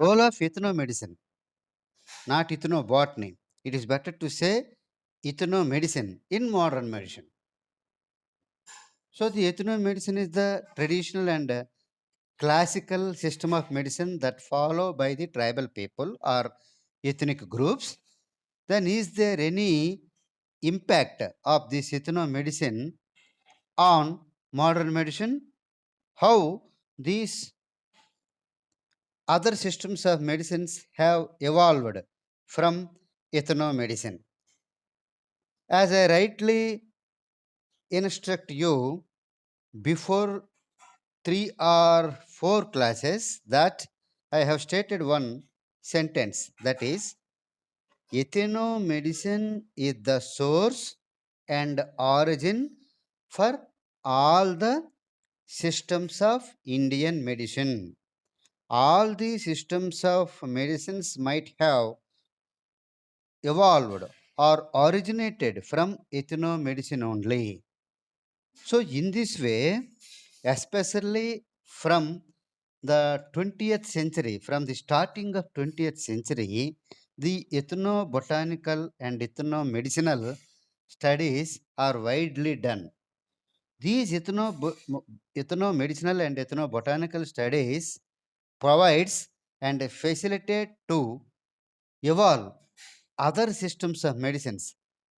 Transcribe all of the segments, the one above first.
Role of ethnomedicine, not ethnobotany. It is better to say ethnomedicine in modern medicine. So the ethnomedicine is the traditional and classical system of medicine that follow by the tribal people or ethnic groups. Then is there any impact of this ethnomedicine on modern medicine? How these other systems of medicines have evolved from ethnomedicine? As I rightly instruct you before 3 or 4 classes, that I have stated one sentence, that is, ethnomedicine is the source and origin for all the systems of Indian medicine. All the systems of medicines might have evolved or originated from ethnomedicine only. So, in this way, especially from the 20th century, from the starting of 20th century, the ethnobotanical and ethnomedicinal studies are widely done. These ethnomedicinal and ethnobotanical studies provides and facilitate to evolve other systems of medicines.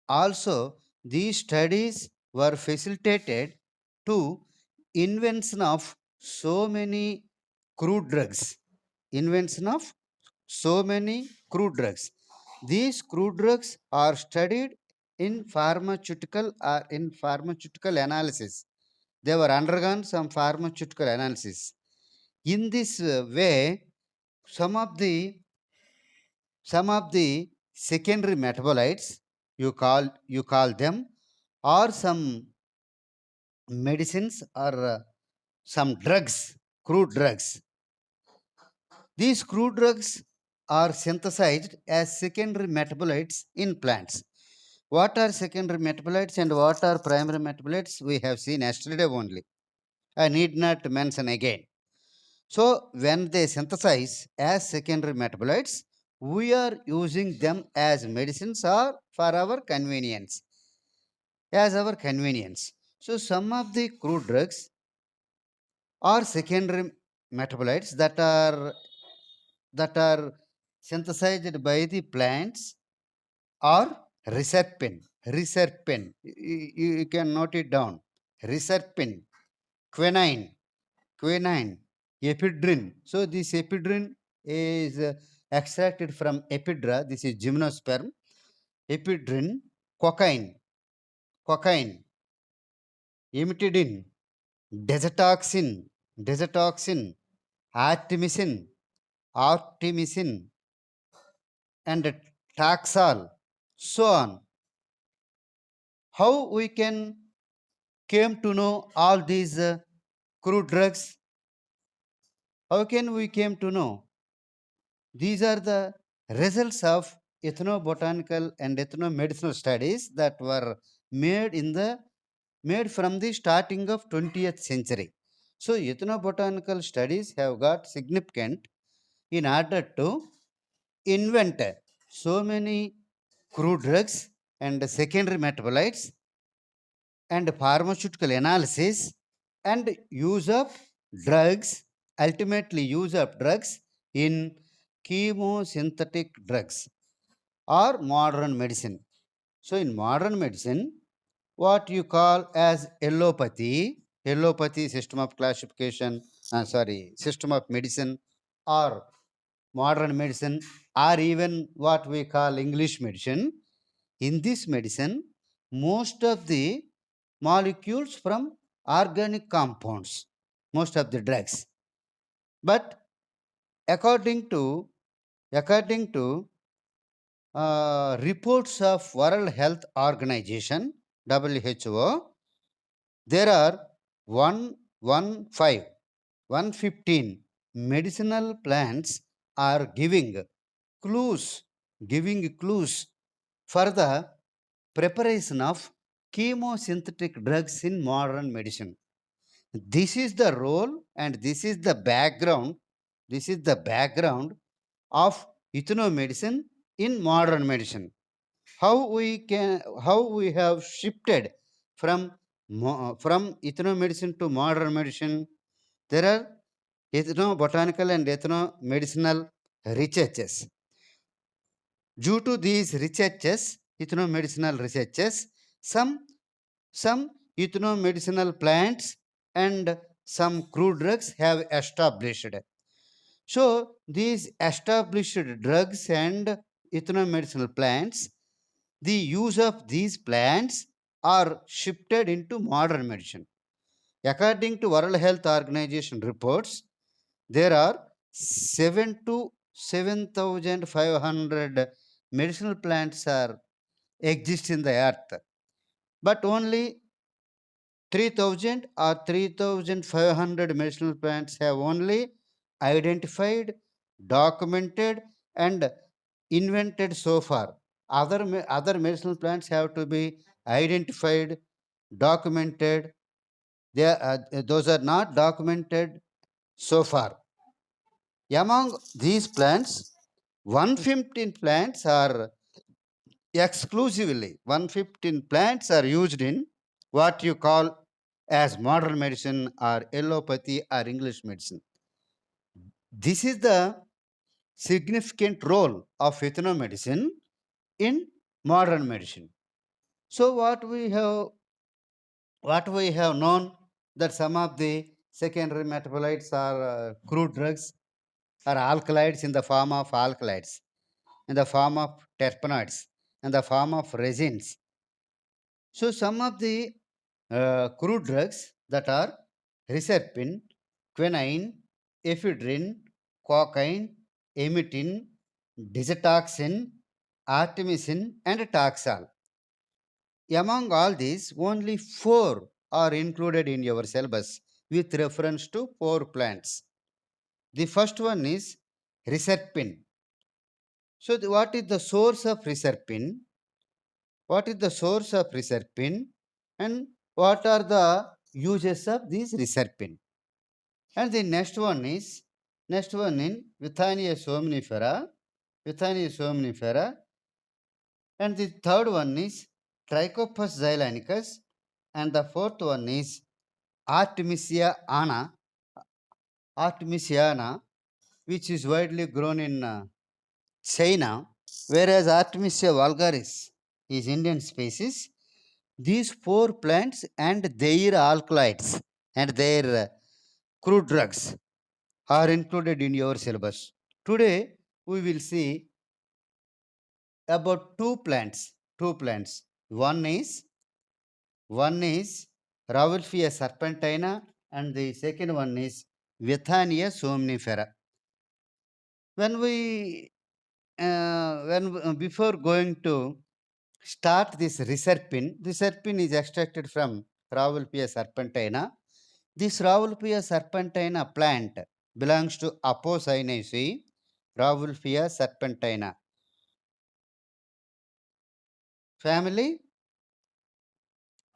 Also, these studies were facilitated to invention of so many crude drugs. Invention of so many crude drugs. These crude drugs are studied in pharmaceutical analysis. They were undergone some pharmaceutical analysis. In this way, some of the some of the secondary metabolites, you call them, or some medicines, or some drugs, crude drugs. These crude drugs are synthesized as secondary metabolites in plants. What are secondary metabolites and what are primary metabolites we have seen yesterday only. I need not mention again. So, when they synthesize as secondary metabolites, we are using them as medicines or for our convenience. As our convenience. So, some of the crude drugs are secondary metabolites that are synthesized by the plants, or reserpine. Reserpine. You can note it down. Reserpine, quinine, quinine, ephedrine. So this ephedrine is extracted from ephedra. This is gymnosperm. Ephedrine, cocaine, cocaine, imidine, desatoxin, desatoxin, artemisinin, artemisinin, and taxol, so on. How we can came to know all these crude drugs? How can we came to know? These are the results of ethnobotanical and ethnomedicinal studies that were made from the starting of 20th century. So ethnobotanical studies have got significant in order to invent so many crude drugs and secondary metabolites and pharmaceutical analysis and use of drugs, ultimately use of drugs in chemosynthetic drugs or modern medicine. So in modern medicine, what you call as allopathy system of classification, system of medicine, or modern medicine, or even what we call English medicine. In this medicine, most of the molecules from organic compounds, most of the drugs. But according to reports of World Health Organization, WHO, there are 115 115 medicinal plants are clues giving clues for the preparation of chemosynthetic drugs in modern medicine. This is the role and this is the background. This is the background of ethnomedicine in modern medicine. How we have shifted from from ethnomedicine to modern medicine. There are ethnobotanical and ethnomedicinal researches. Due to these researches, ethnomedicinal researches, some some ethnomedicinal plants and some crude drugs have established. So these established drugs and ethnomedicinal plants, the use of these plants are shifted into modern medicine. According to World Health Organization reports, there are 7 to 7,500 medicinal plants are exist in the earth, but only 3,000 or 3,500 medicinal plants have only identified, documented, and invented so far. Other medicinal plants have to be identified, documented. Those are not documented so far. Among these plants, 115 plants are exclusively 115 plants are used in what you call as modern medicine or allopathy or English medicine. This is the significant role of ethnomedicine in modern medicine. So what we have known that some of the secondary metabolites are crude drugs or alkaloids in the form of alkaloids, in the form of terpenoids, in the form of resins. So some of the crude drugs that are reserpine, quinine, ephedrine, cocaine, emitin, digoxin, artemisinin, and taxol. Among all these, only four are included in your syllabus with reference to four plants. The first one is reserpine. So, what is the source of reserpine? What is the source of reserpine? And what are the uses of this reserpine? And the next one in Withania somnifera, Withania somnifera, and the third one is Trichophus xylanicus, and the fourth one is Artemisia ana, Artemisiana, which is widely grown in China, whereas Artemisia vulgaris is Indian species. These four plants and their alkaloids and their crude drugs are included in your syllabus. Today, we will see about two plants. Two plants. One is Rauwolfia serpentina, and the second one is Withania somnifera. When we before going to start this reserpine is extracted from Rauwolfia serpentina. This Rauwolfia serpentina plant belongs to Apocynaceae, Rauwolfia serpentina family,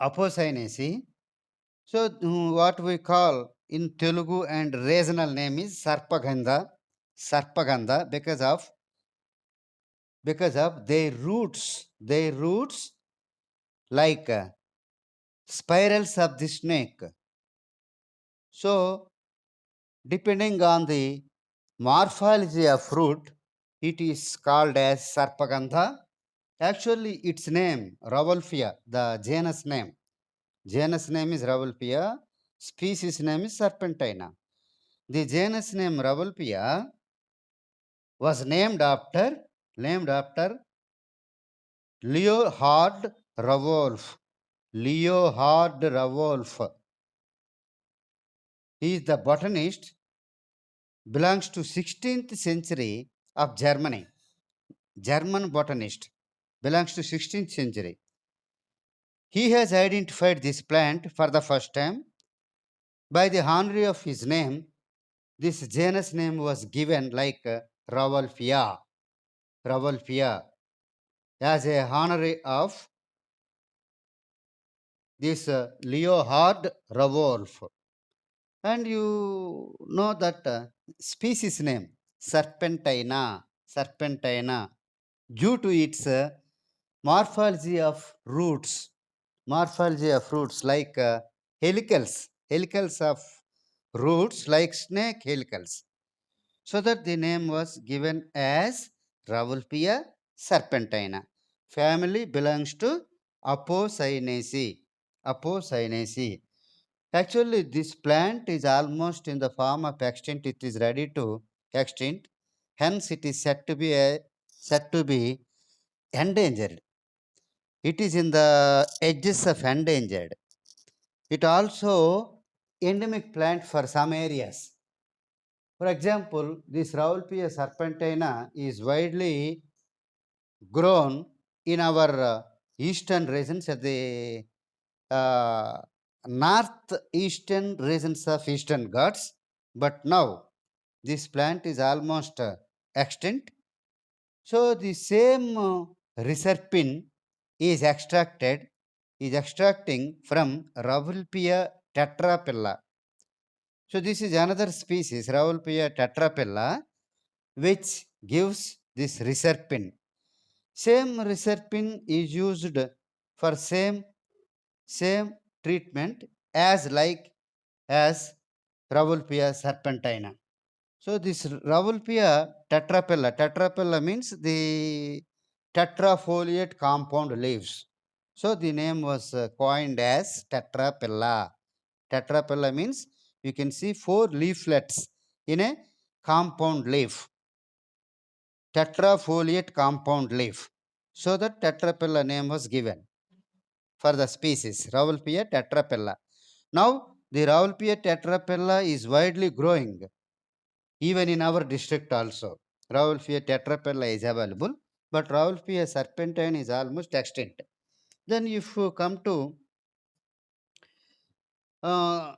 Apocynaceae. So, what we call in Telugu and regional name is Sarpagandha, because of their roots like spirals of the snake. So, depending on the morphology of fruit, it is called as Sarpagandha. Actually, its name, Rauwolfia, the genus name is Rauwolfia, species name is Serpentina. The genus name Rauwolfia was named after Leonhard Rauwolf. Leonhard Rauwolf. He is the botanist, belongs to 16th century of Germany. German botanist, belongs to 16th century. He has identified this plant for the first time. By the honor of his name, this genus name was given like Rauwolfia, Rauwolfia, as a honor of this Leonhard Rauwolf. And you know that species name, Serpentina. serpentina due to its morphology of roots, like helicals of roots like snake helicals. So that the name was given as Rauwolfia serpentina. Family belongs to Apocynaceae. Apocynaceae. Actually, this plant is almost in the form of extinct. It is ready to extinct. Hence, it is said to be endangered. It is in the edges of endangered. It also endemic plant for some areas. For example, this Rauwolfia serpentina is widely grown in our eastern regions at the uh, northeastern regions of Eastern Ghats. But now this plant is almost extinct. So the same reserpine is extracting from Rauwolfia tetrapella. So this is another species, Rauwolfia tetrapella, which gives this reserpine. Same reserpine is used for same treatment as Rauwolfia serpentina. So this Rauwolfia tetrapella means the tetrafoliate compound leaves. So the name was coined as tetrapella. Tetrapella means you can see four leaflets in a compound leaf. Tetrafoliate compound leaf. So the tetrapella name was given for the species Rauwolfia tetrapella. Now the Rauwolfia tetrapella is widely growing even in our district also. Rauwolfia tetrapella is available, but Rauwolfia serpentine is almost extinct. Then if you come to uh,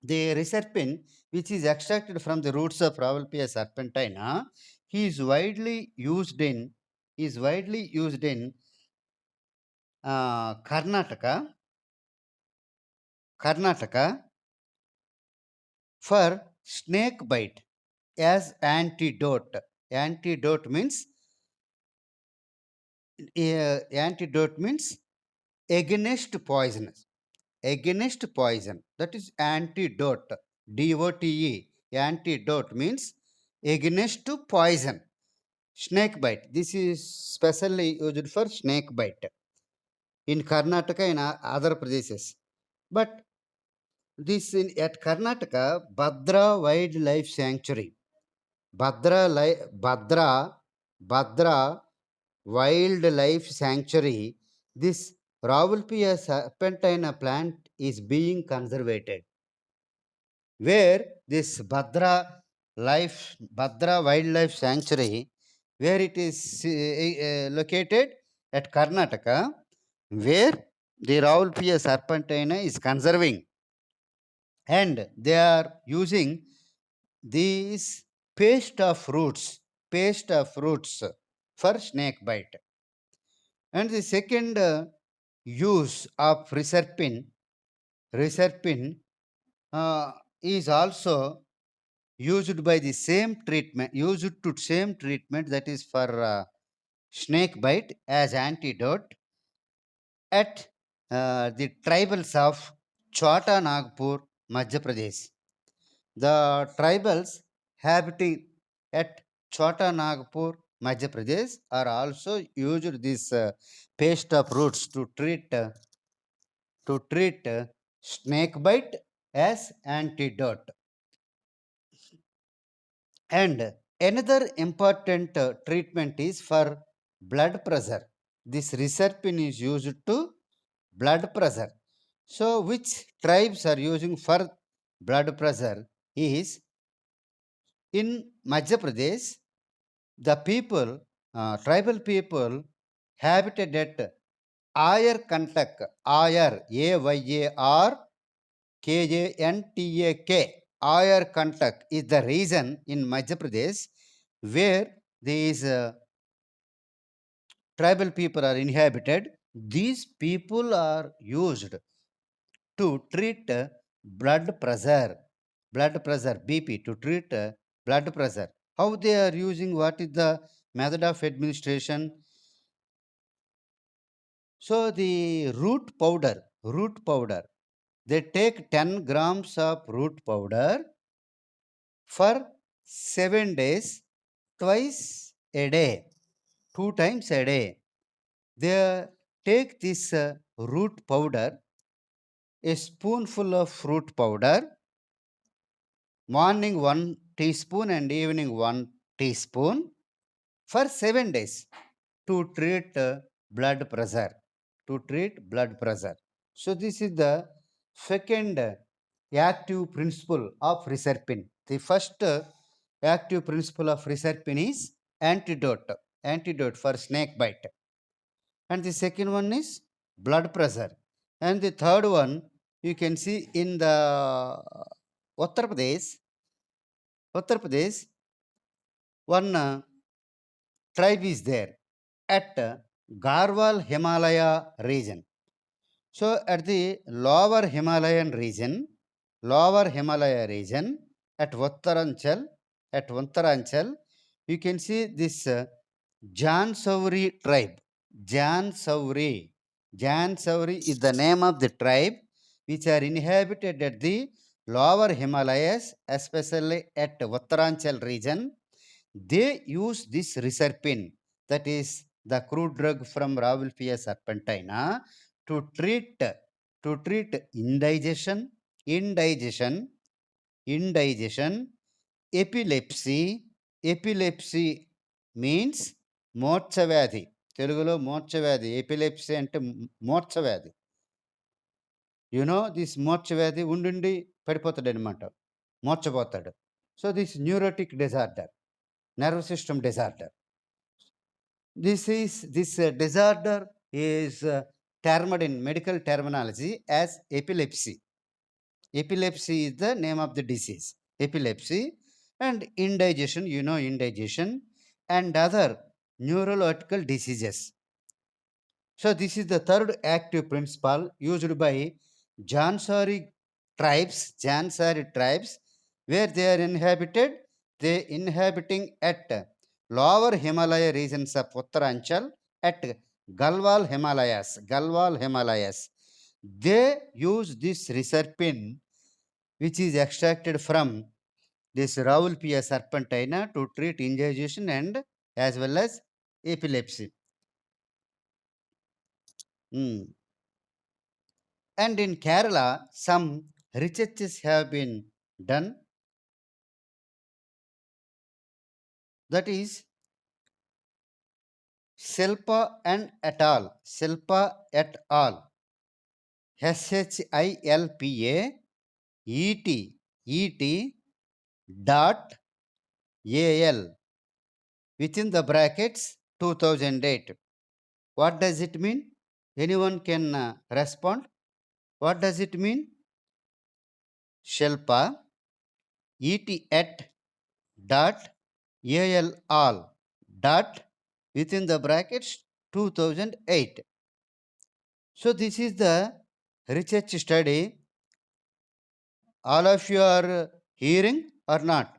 the reserpine, which is extracted from the roots of Rauwolfia serpentina, is widely used in Karnataka, for snake bite as antidote. Antidote means against poisonous. Against poison. That is antidote. DOTE. Antidote means against to poison. Snake bite. This is specially used for snake bite in Karnataka and other places. But at Karnataka, Bhadra Wildlife Sanctuary. Bhadra Wildlife Sanctuary. This Rauwolfia serpentina plant is being conservated, where this Bhadra Wildlife Sanctuary, where it is located at Karnataka, where the Rauwolfia serpentina is conserving, and they are using these paste of roots for snake bite. And the second use of reserpine is also used to same treatment, that is for snake bite as antidote at the tribals of Chota Nagpur, Madhya Pradesh. The tribals habiting at Chota Nagpur, Madhya Pradesh are also used this paste of roots to treat snake bite as antidote. And another important treatment is for blood pressure. This reserpine is used to blood pressure. So, which tribes are using for blood pressure is in Madhya Pradesh, the tribal people habited at Ayar Kantak, Ayar, Ayarkantak. Ayar Kantak is the region in Madhya Pradesh where these tribal people are inhabited. These people are used to treat blood pressure. blood pressure, BP, to treat blood pressure. How they are using, what is the method of administration? So the root powder, they take 10 grams of root powder for 7 days, twice a day, 2 times a day. They take this root powder, a spoonful of root powder, morning 1 teaspoon and evening 1 teaspoon for 7 days to treat blood pressure. To treat blood pressure. So this is the second active principle of reserpine. The first active principle of reserpine is antidote for snake bite. And the second one is blood pressure. And the third one, you can see in the Uttar Pradesh, Uttar Pradesh, one tribe is there at Garhwal Himalaya region. So at the lower Himalaya region at Uttaranchal, you can see this Jansauri tribe. Jansauri. Jansauri is the name of the tribe which are inhabited at the lower Himalayas, especially at Uttaranchal region. They use this reserpine, that is the crude drug from Rauwolfia serpentina, to treat indigestion, indigestion, epilepsy. Epilepsy means మోర్చవ్యాధి. తెలుగులో మోర్చవ్యాధి. Epilepsy అంటే మోర్చవ్యాధి. This మోర్చవ్యాధి ఉండి పడిపోతాడు అనమాట, మోర్చపోతాడు. So this neurotic disorder, nervous system disorder. This disorder is termed in medical terminology as epilepsy. Epilepsy is the name of the disease. Epilepsy and indigestion, indigestion and other neurological diseases. So this is the third active principle used by Jansari tribes, where they are inhabited. They inhabiting at lower Himalaya regions of Uttaranchal at Galwal Himalayas. They use this reserpine, which is extracted from this Rauwolfia serpentina, to treat indigestion and as well as epilepsy. And in Kerala, some researches have been done. That is Silpa et al. SHILPA dot AL within the brackets 2008. What does it mean? Anyone can respond. What does it mean? Shilpa et dot AL all dot within the brackets 2008. So this is the research study. All of you are hearing or not?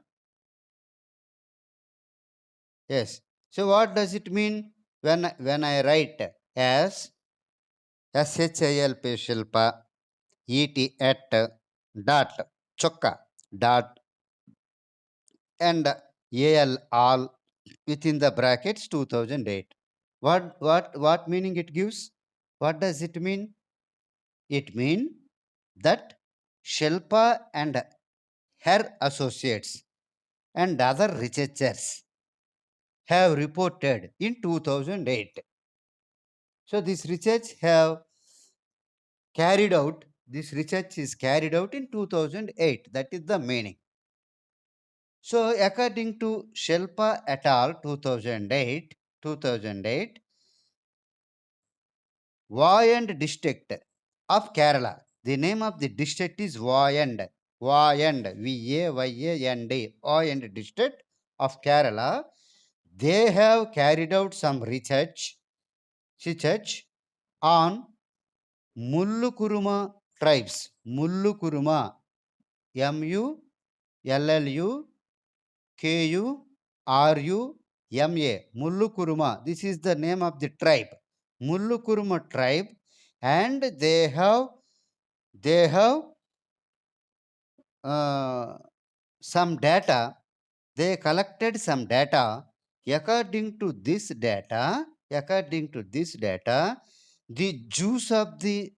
Yes. So what does it mean when I write as SHILP Shilpa ET at dot chokka dot and AL all within the brackets 2008? What meaning it gives? What does it mean? It means that Shilpa and her associates and other researchers have reported in 2008. So this research is carried out in 2008. That is the meaning. So according to Shilpa et al. 2008, Wayand district of Kerala. The name of the district is Wayand. Vayand. Wayand district of Kerala. They have carried out some research on Mullukuruma tribes. Mullukuruma. Llukuruma. Mullukuruma. This is the name of the tribe. Mullukuruma tribe, and they have uh, some data. They collected some data. According to this data, the juice of the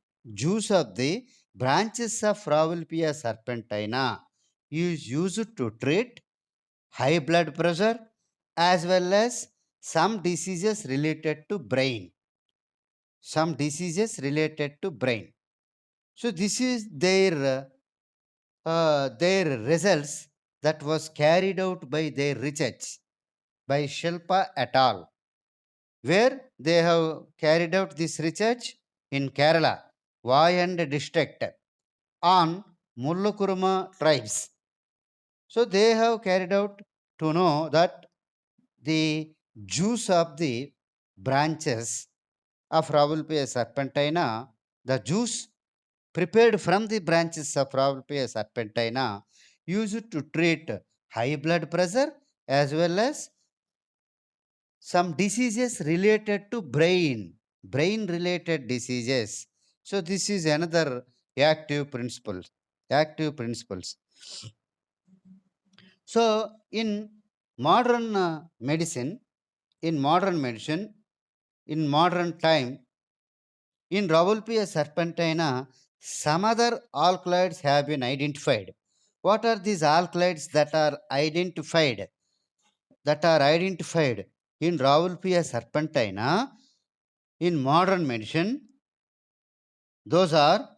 branches of Rawalpia serpentina is used to treat high blood pressure as well as some diseases related to brain. Some diseases related to brain. So this is their results that was carried out by their research by Shilpa et al., where they have carried out this research in Kerala, Vayand district, on Mullukuruma tribes. So they have carried out to know that the juice of the branches of Rawalpindi serpentina, the juice prepared from the branches of Rawalpindi serpentina, used to treat high blood pressure as well as some diseases related to brain related diseases. So this is another active principles. So modern medicine in modern medicine in modern time, in Rawalpindi serpentina, some other alkaloids have been identified. What are these alkaloids that are identified in Rawalpindi serpentina in modern medicine? Those are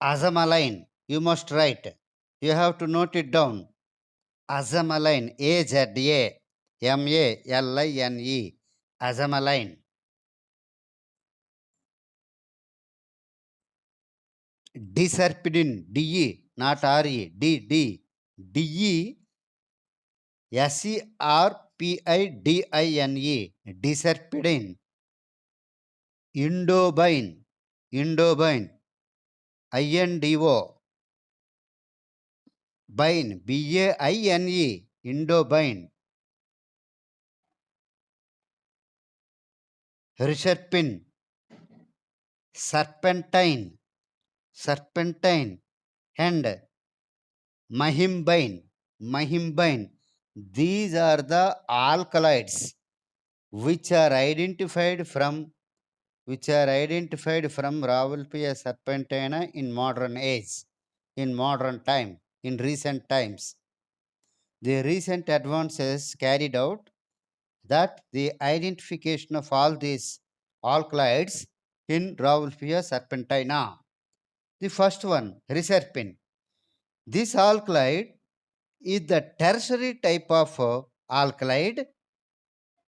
azamaline. You must write. You have to note it down. Azamaline. Azamaline. Azamaline. Disarpidine. De. Not re. D. De. Serpidine. Disarpidine. Indobine. Indo. Bine. Bine. Indobine. Reserpine. Serpentine. And mahimbine. These are the alkaloids which are identified from Rawalpindi serpentina in modern age, in modern time, in recent times. The recent advances carried out that the identification of all these alkaloids in Rawalpindi serpentina. The first one, reserpine. This alkaloid is the tertiary type of alkaloid.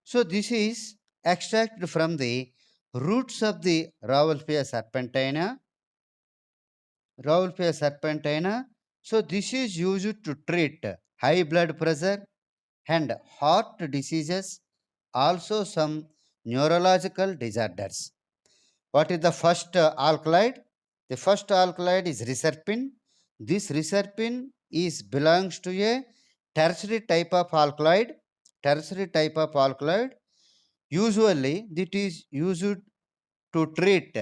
So this is extracted from the roots of the Rawalpindi serpentina. So this is used to treat high blood pressure and heart diseases, also some neurological disorders. What is the first alkaloid? The first alkaloid is reserpine. This reserpine is belongs to a tertiary type of alkaloid. Tertiary type of alkaloid. Usually, it is to treat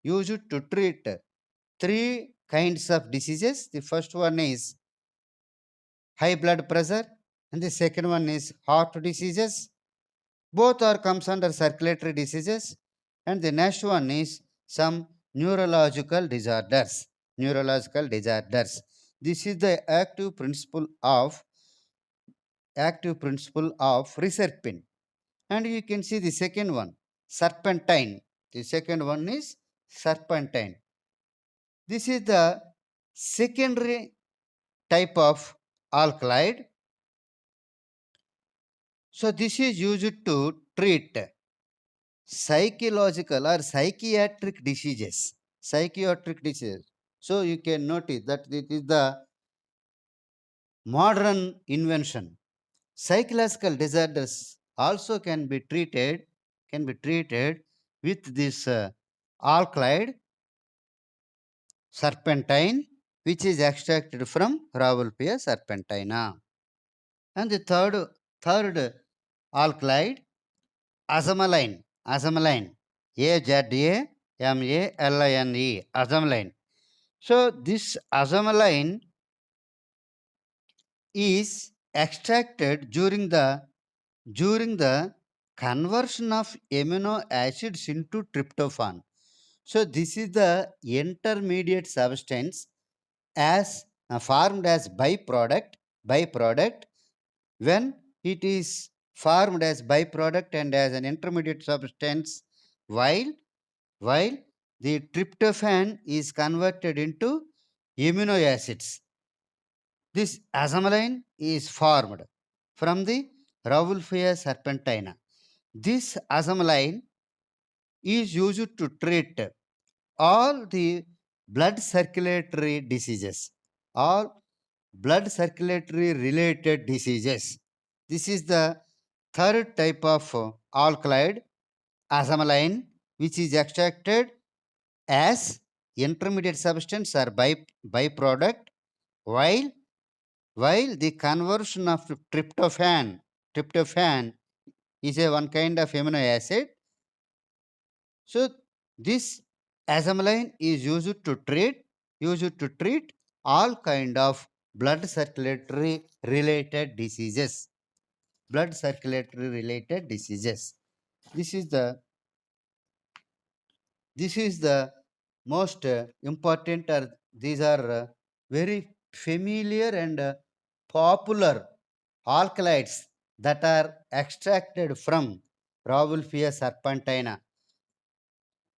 used to treat three kinds of diseases. The first one is high blood pressure, and the second one is heart diseases. Both are comes under circulatory diseases, and the next one is some neurological disorders. Neurological disorders. This is the active principle of reserpine. And you can see the second one, serpentine. The second one is serpentine. This is the secondary type of alkaloid. So this is used to treat psychological or psychiatric diseases. Psychiatric diseases. So you can notice that it is the modern invention. Psychological disorders also can be treated with this alkaloid serpentine. which is extracted from Rauwolfia serpentina. And the third alkylide, azamaline, azamaline, Azamalin, azamaline. So this azamaline is extracted during the conversion of amino acids into tryptophan. So this is the intermediate substance as formed as byproduct when it is formed as byproduct and as an intermediate substance, while while the tryptophan is converted into amino acids. This azamaline is formed from the Rauwolfia serpentina. This azamaline is used to treat all the blood circulatory diseases, all blood circulatory related diseases. This is the third type of alkaloid, azamaline, which is extracted as intermediate substance or byproduct, while the conversion of tryptophan is a one kind of amino acid. So this azamaline is used to treat all kind of blood circulatory related diseases. Blood circulatory related diseases. This is the most important, or these are very familiar and popular alkaloids that are extracted from Rauwolfia serpentina.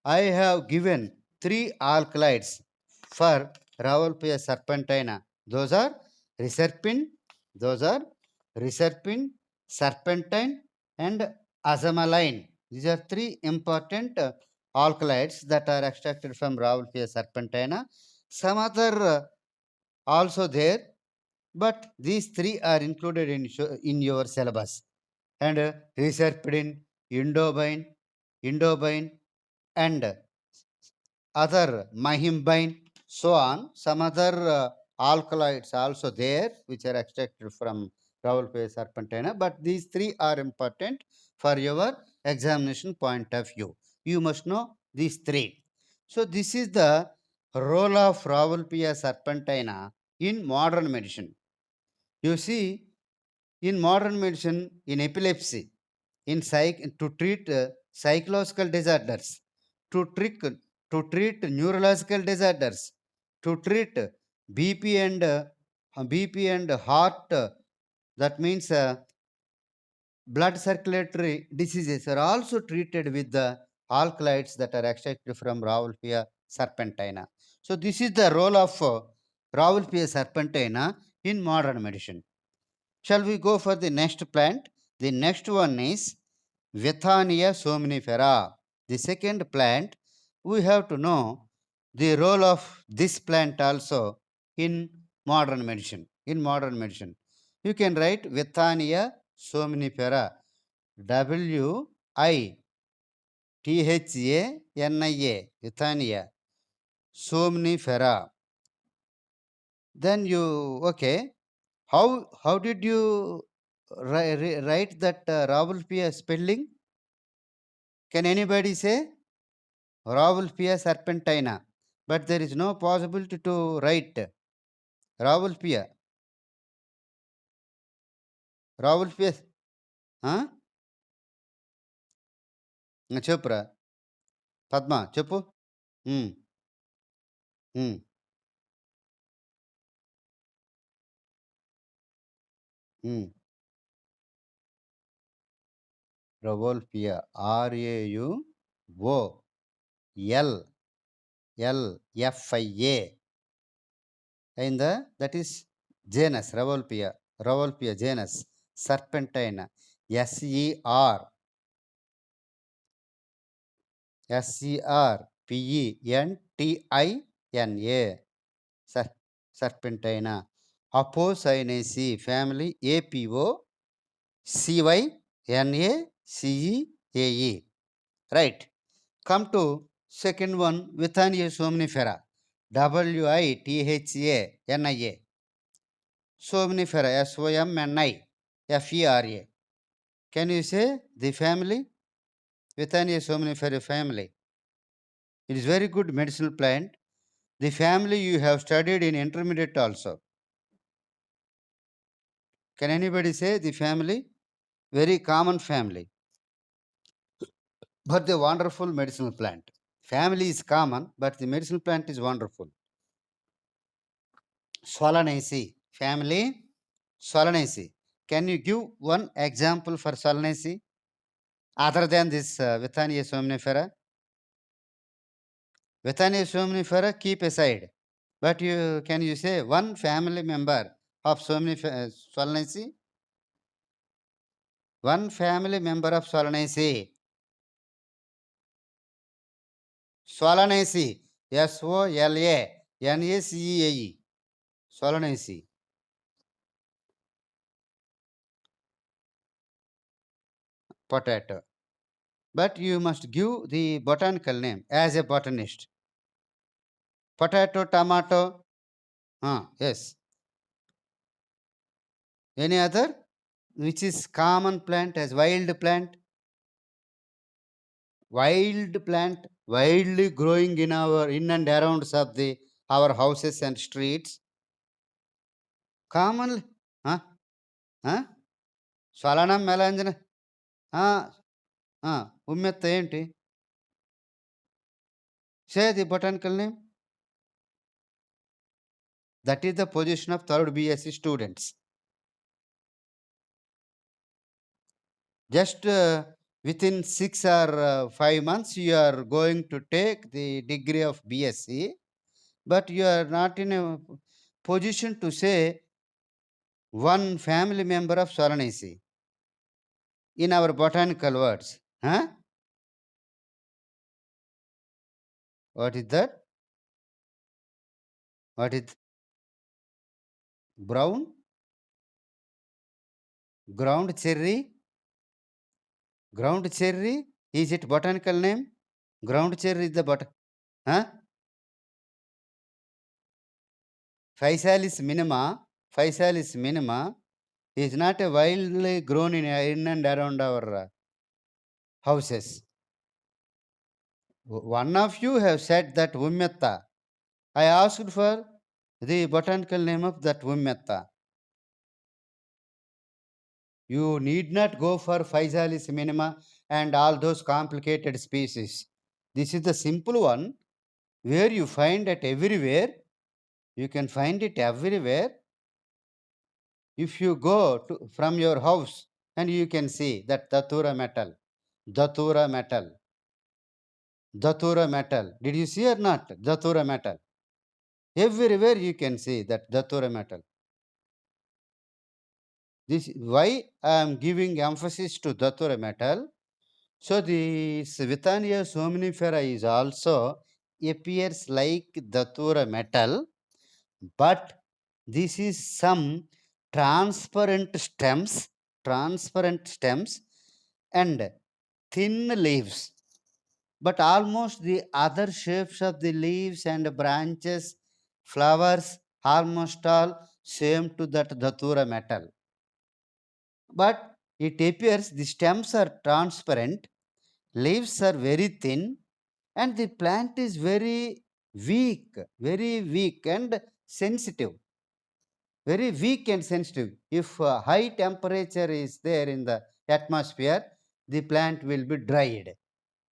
I have given three alkaloids for Rauwolfia serpentina. Those are reserpine, those are reserpine, serpentine, and azamaline. These are three important alkaloids that are extracted from Rauwolfia serpentina. Some other also there, but these three are included in your syllabus. And reserpine, indobine, and other mahimbine, so on. Some other alkaloids also there, which are extracted from Rauwolfia serpentina. But these three are important for your examination point of view. You must know these three. So this is the role of Rauwolfia serpentina in modern medicine. You see, in modern medicine, in epilepsy, to treat psychological disorders, to treat neurological disorders, to treat BP and heart, that means blood circulatory diseases, are also treated with the alkaloids that are extracted from Rauwolfia serpentina. So this is the role of Rauwolfia serpentina in modern medicine. Shall we go for the next plant? The next one is Withania somnifera. The second plant, we have to know the role of this plant also in modern medicine. In modern medicine, you can write Withania somnifera. Withania, somnifera. Then you, okay, how did you write that Rauwolfia spelling? Can anybody say Rauwolfia serpentina? But there is no possibility to write Rauwolfia. Rauwolfia. Huh? చెప్పురా పద్మ చెప్పు. ఉమ్, ఉమ్, ఉమ్. Rauwolfia, Rauwolfia, and that is genus Rauwolfia genus serpentina, Serpentina, serpentina. Apocynaceae family, Apocynaceae. Right. Come to second one, Withania somnifera. Withannia. Somnifera, Somnifera. Can you say the family? Withania somnifera family. It is very good medicinal plant. The family you have studied in intermediate also. Can anybody say the family? Very common family, but the wonderful medicinal plant. Family is common, but the medicinal plant is wonderful. Solanaceae family, Solanaceae. Can you give one example for Solanaceae other than this Withania somnifera? Withania somnifera keep aside, but you say one family member of Solanaceae? One family member of Solanaceae. Solanaceae. Solanaceae. Solanaceae. Potato. But you must give the botanical name as a botanist. Potato, tomato. Yes. Any other? Which is common plant as wild plant? Wild plant, wildly growing in our in and around of the our houses and streets. Commonly, huh? Huh? Solanum melange. Ummetta enti? Say the botanical name. That is the position of third BSc students. Just within 6 or 5 months, you are going to take the degree of BSc, but you are not in a position to say one family member of Solanaceae in our botanical words. Huh? What is that? What is brown? Ground cherry? Ground cherry? Is it botanical name? Ground cherry is the Huh? Physalis minima. Physalis minima is not a wildly grown in and around our houses. One of you have said that Ummetta. I asked for the botanical name of that Ummetta. You need not go for Physalis minima and all those complicated species. This is the simple one where you find it everywhere. You can find it everywhere. If you go from your house and you can see that Datura metal, Datura metal, Datura metal. Did you see or not? Datura metal. Everywhere you can see that Datura metal. This why I am giving emphasis to Datura metal. So the Svithania somnifera is also appears like Datura metal, but this is some transparent stems and thin leaves. But almost the other shapes of the leaves and branches, flowers, almost all same to that Datura metal. But it appears the stems are transparent, leaves are very thin, and the plant is very weak and sensitive. Very weak and sensitive. If high temperature is there in the atmosphere, the plant will be dried.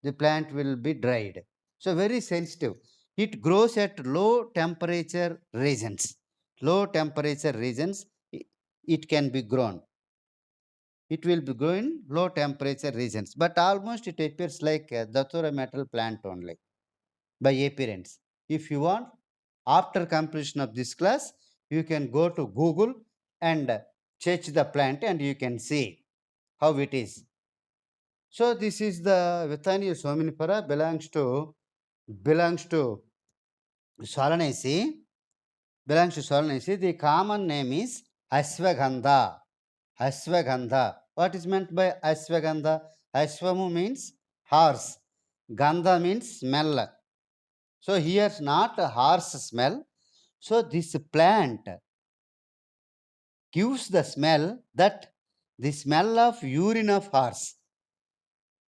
The plant will be dried. So, very sensitive. It grows at low temperature regions. Low temperature regions, it can be grown. It will be grown in low temperature regions, but almost it appears like a Datura metal plant only by appearance. If you want, after completion of this class, you can go to Google and check the plant and you can see how it is. So this is the Withania sominifera belongs to Solanaceae. Belongs to Solanaceae. The common name is Ashwagandha. Ashwagandha. What is meant by Ashwagandha? Ashwamu means horse. Gandha means smell. So here not a harsh smell. So this plant gives the smell that the smell of urine of horse.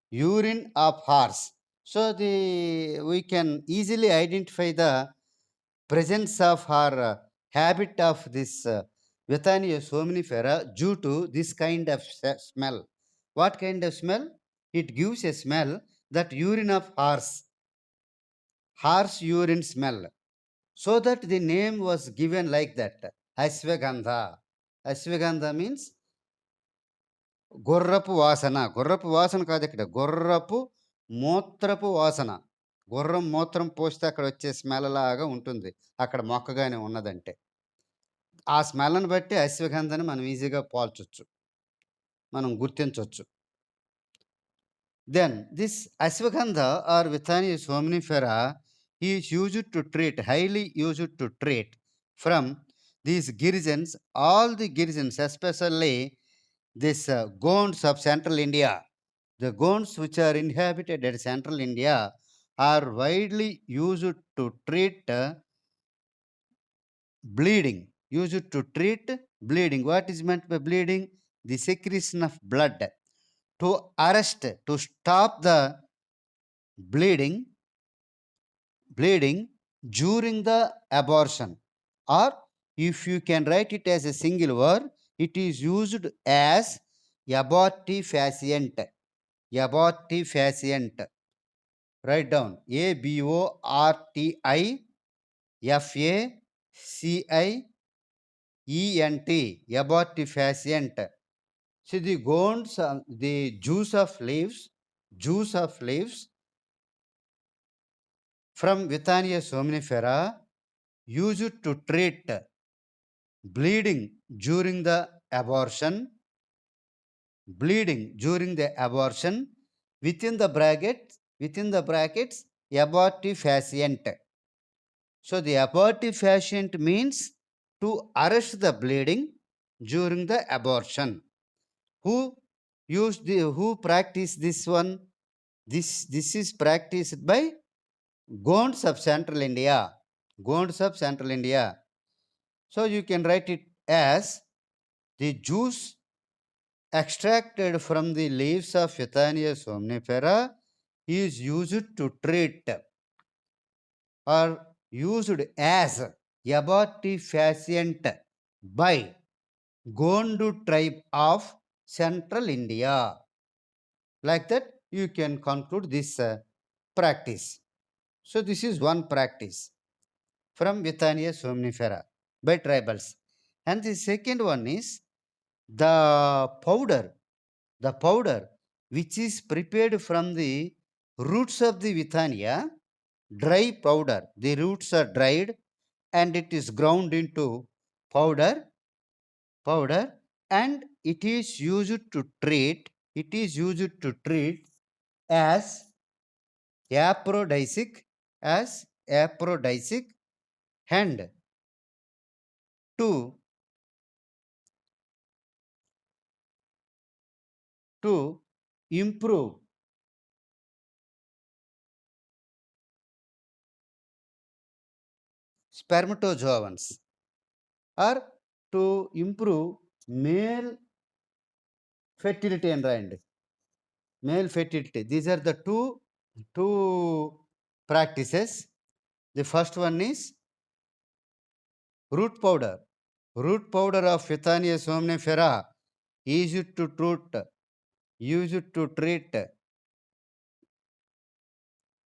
Urine of horse. So we can easily identify the presence of or habit of this Withania somnifera due to this kind of smell. What kind of smell? It gives a smell that urine of horse urine smell. So that the name was given like that. Ashwagandha. Ashwagandha means గుర్రపు వాసన. గుర్రపు వాసన కాదు ఇక్కడ. గుర్రపు మూత్రపు వాసన. గుర్రం మూత్రం పోస్తే అక్కడ వచ్చే స్మెల్ లాగా ఉంటుంది. అక్కడ మొక్కగాని ఉన్నదంటే. ఆ స్మెల్‌ని బట్టి అశ్వగంధని మనం ఈజీగా పోల్చొచ్చు. మనం గుర్తించొచ్చు. Then this ashwagandha or Withania somnifera is used to treat, highly used to treat from these girijans, all the girijans, especially this Gonds of central India. The Gonds which are inhabited at central India are widely used to treat bleeding. Used to treat bleeding. What is meant by bleeding? The secretion of blood. To arrest, to stop the bleeding, bleeding during the abortion. Or if you can write it as a single word, it is used as abortifacient. Abortifacient. Write down abortifacient. Abortifacient. See the gones, the juice of leaves from Withania somnifera used to treat bleeding during the abortion. Bleeding during the abortion within the brackets abortifacient. So the abortifacient means to arrest the bleeding during the abortion. Who who practice this one? This is practiced by Gonds of Central India. Gonds of Central India. So you can write it as the juice extracted from the leaves of Withania somnifera is used to treat or used as abortifacient by Gondu tribe of Central India. Like that, you can conclude this practice. So, this is one practice from Withania somnifera by tribals. And the second one is the powder which is prepared from the roots of the Withania, dry powder. The roots are dried and it is ground into powder, powder, and it is used to treat as aphrodisiac, as aphrodisiac, and to to improve spermatozoans or to improve male fertility and male fertility. These are the two practices. The first one is root powder. Root powder of Withania somnifera is used to treat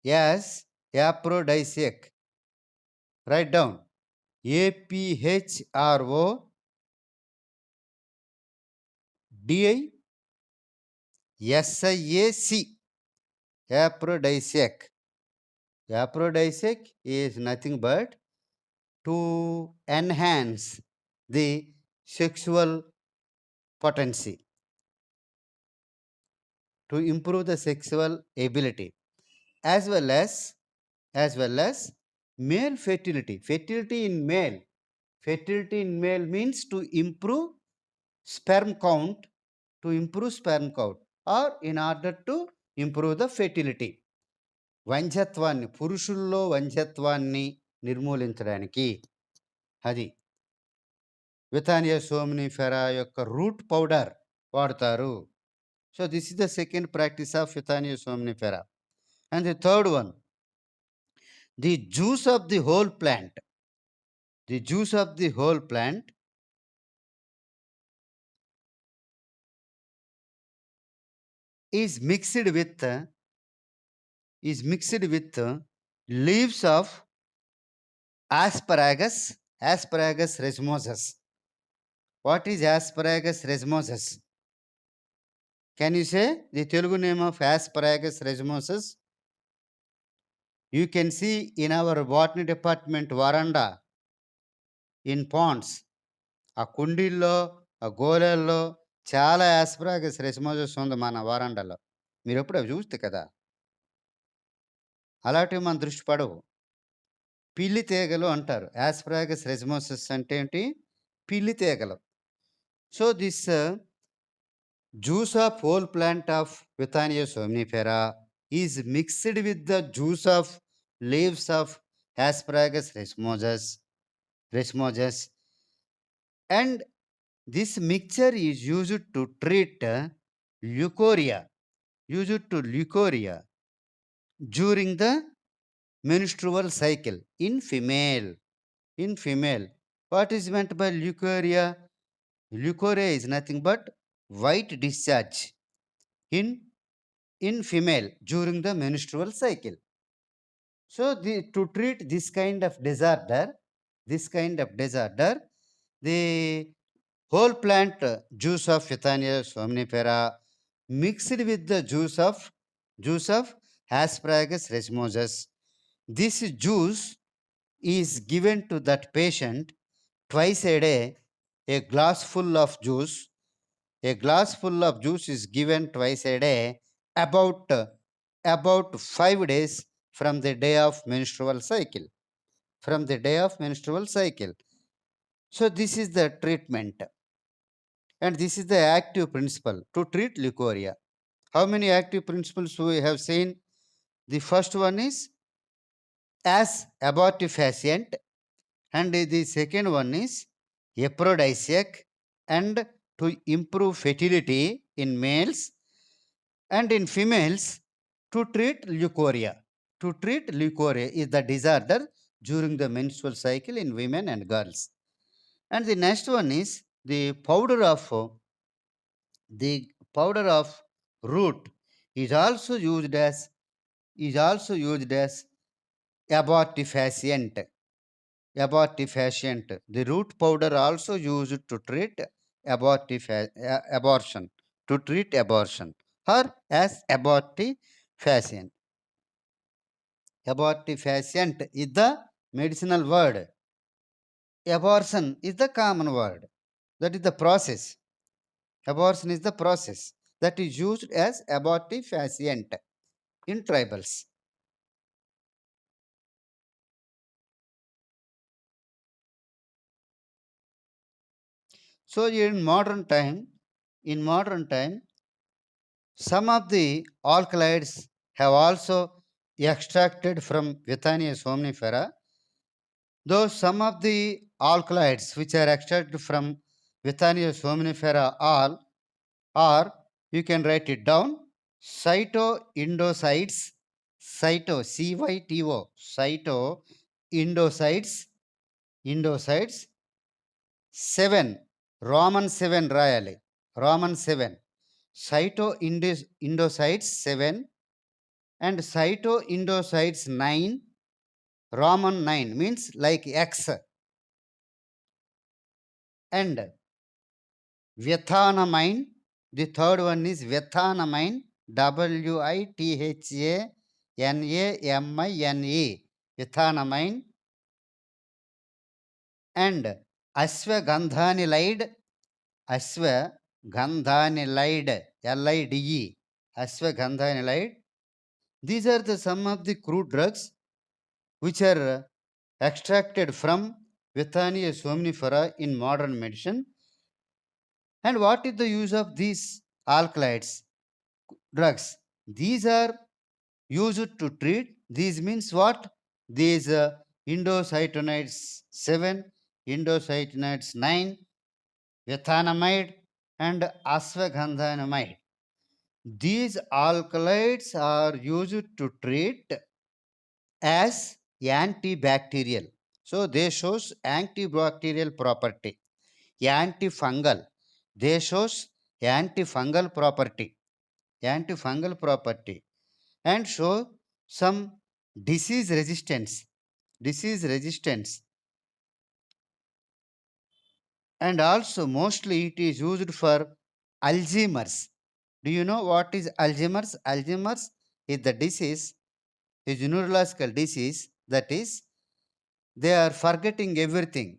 as aphrodisiac. Write down APHRODISIAC. Aphrodisiac. Aphrodisiac is nothing but to enhance the sexual potency, to improve the sexual ability, as well as male fertility. Fertility in male means to improve sperm count, or in order to improve the fertility. వంధ్యత్వాన్ని, పురుషుల్లో వంధ్యత్వాన్ని నిర్మూలించడానికి అది Withania somnifera యొక్క root powder వాడతారు. So this is the second practice of Withania somnifera. And the third one, the juice of the whole plant. The juice of the whole plant is mixed with leaves of asparagus racemosus. What is asparagus racemosus? Can you say the Telugu name of asparagus racemosus? You can see in our botany department varanda, in ponds, ఆ కుండీల్లో, ఆ గోళాల్లో చాలా asparagus రెసిమోసస్ ఉంది మన వరండాలో. మీరు ఎప్పుడు అవి చూస్తే కదా, అలాంటివి మన దృష్టి పడవు. పిల్లి తీగలు అంటారు. ఆస్పరాగస్ రెసిమోసస్ అంటే ఏంటి? పిల్లి తీగలు. So this juice of whole plant of Withania somnifera is mixed with the juice of leaves of Asparagus racemosus and this mixture is used to treat leukorrhea during the menstrual cycle in female. What is meant by leukorrhea? Leukorrhea is nothing but white discharge in female during the menstrual cycle. So to treat this kind of disorder, the whole plant juice of Withania somnifera mixed with the juice of Asparagus racemosus. This juice is given to that patient twice a day. A glass full of juice is given twice a day, about 5 days from the day of menstrual cycle. So this is the treatment. And this is the active principle to treat leukorrhea. How many active principles we have seen? The first one is as abortifacient, and the second one is aphrodisiac and to improve fertility in males, and in females to treat leukorrhea. Is the disorder during the menstrual cycle in women and girls. And the next one is the powder of root is also used as abortifacient. The root powder also used to treat abortion, or as abortifacient. Abortifacient is the medicinal word. Abortion is the common word. That is the process. Abortion is the process that is used as abortifacient in tribals. So in modern time, some of the alkaloids have also extracted from Withania somnifera. Though some of the alkaloids which are extracted from Withania somnifera are, you can write it down, cytoindosides, cytoindosides 7, Roman 7 రాయాలి. Roman 7, cytoindosides 7 and cytoindosides 9, Roman 9 means like X, and Withanamine, the third one is Withanamine, Withanamine, Withanamine, and ashwagandhanilide, LIDE, ashwagandhanilide. These are some of the crude drugs which are extracted from Withania somnifera in modern medicine. And what is the use of these alkaloids drugs? These are used to treat. These means what? These indocytinoids 7, indocytinoids 9, ethanamide, and ashwagandhanamide. These alkaloids are used to treat as antibacterial. So they shows antibacterial property, antifungal. They shows antifungal property, antifungal property, and show some disease resistance, disease resistance, and also mostly it is used for Alzheimer's. Do you know what is Alzheimer's? Alzheimer's is the disease, is a neurological disease, that is they are forgetting everything.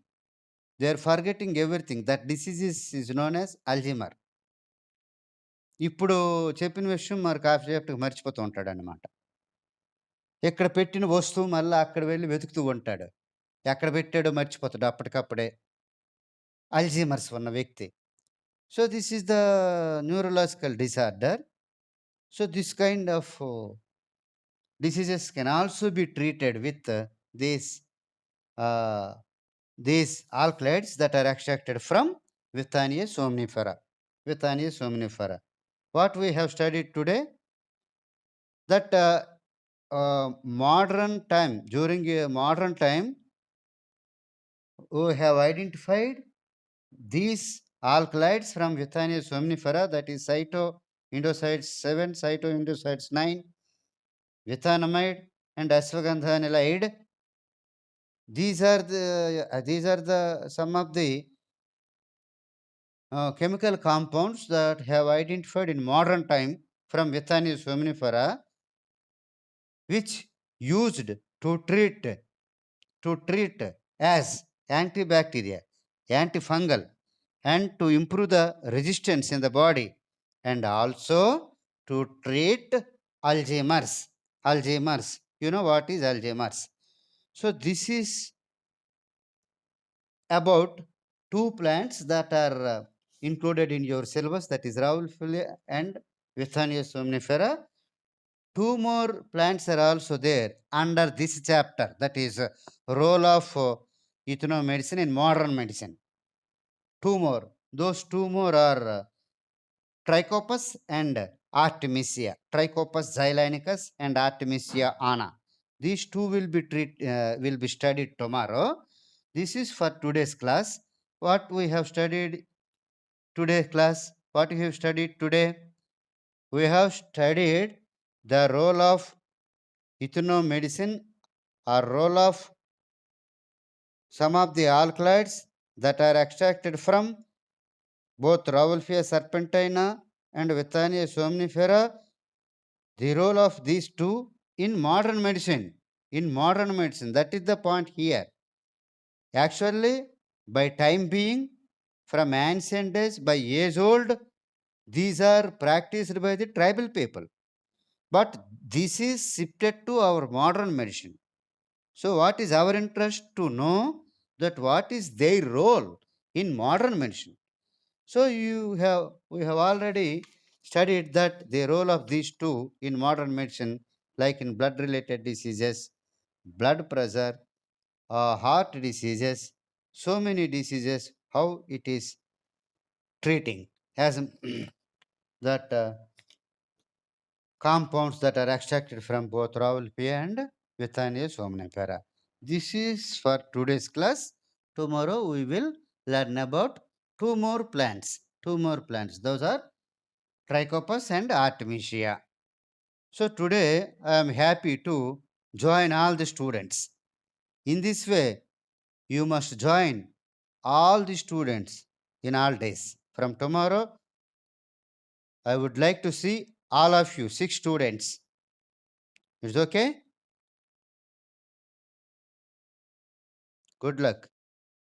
They are forgetting everything. That disease is known as Alzheimer. ఇప్పుడు చెప్పిన విషయం మరి కాసేపటికి మర్చిపోతూ ఉంటాడనమాట. ఇక్కడ పెట్టిన వస్తువు మళ్ళా అక్కడ వెళ్లి వెతుకుతూ ఉంటాడు. ఎక్కడ పెట్టాడో మర్చిపోతాడు అప్పటికప్పుడే. అల్జీమర్స్ ఉన్న వ్యక్తి. So, this is the neurological disorder. So, this kind of diseases can also be treated with these uh, these alkaloids that are extracted from Withania somnifera. Withania somnifera. What we have studied today, that modern time, during a modern time, we have identified these alkaloids from Withania somnifera, that is cytoindosides 7, cytoindosides 9, ethanamide, and ashwagandhanilide. These are the some of the chemical compounds that have identified in modern time from Withania somnifera, which used to treat as antibacterial, antifungal, and to improve the resistance in the body, and also to treat Alzheimer's. Alzheimer's. You know what is Alzheimer's? So this is about two plants that are included in your syllabus, that is Raulfolia and Withania somnifera. Two more plants are also there under this chapter, that is role of ethnomedicine in modern medicine. Two more. Those two more are Trichopus and Artemisia. Trichopus xylanicus and Artemisia ana. These two will be studied tomorrow. This is for today's class. What we have studied today class? What we have studied today? We have studied the role of ethnomedicine or role of some of the alkaloids that are extracted from both Rauwolfia serpentina and Withania somnifera, the role of these two in modern medicine. In modern medicine, that is the point here. Actually, by time being, from ancient days, by age old, these are practiced by the tribal people. But this is shifted to our modern medicine. So, what is our interest to know that what is their role in modern medicine? So, we have already studied that the role of these two in modern medicine, like in blood related diseases, blood pressure, heart diseases, so many diseases, how it is treating as that compounds that are extracted from both Rawalpindi and Withania somnifera. This is for today's class. Tomorrow we will learn about two more plants. Two more plants. Those are Trichopus and Artemisia. So today I am happy to join all the students. In this way, you must join all the students in all days. From tomorrow, I would like to see all of you, 6 students. Is it okay? Good luck.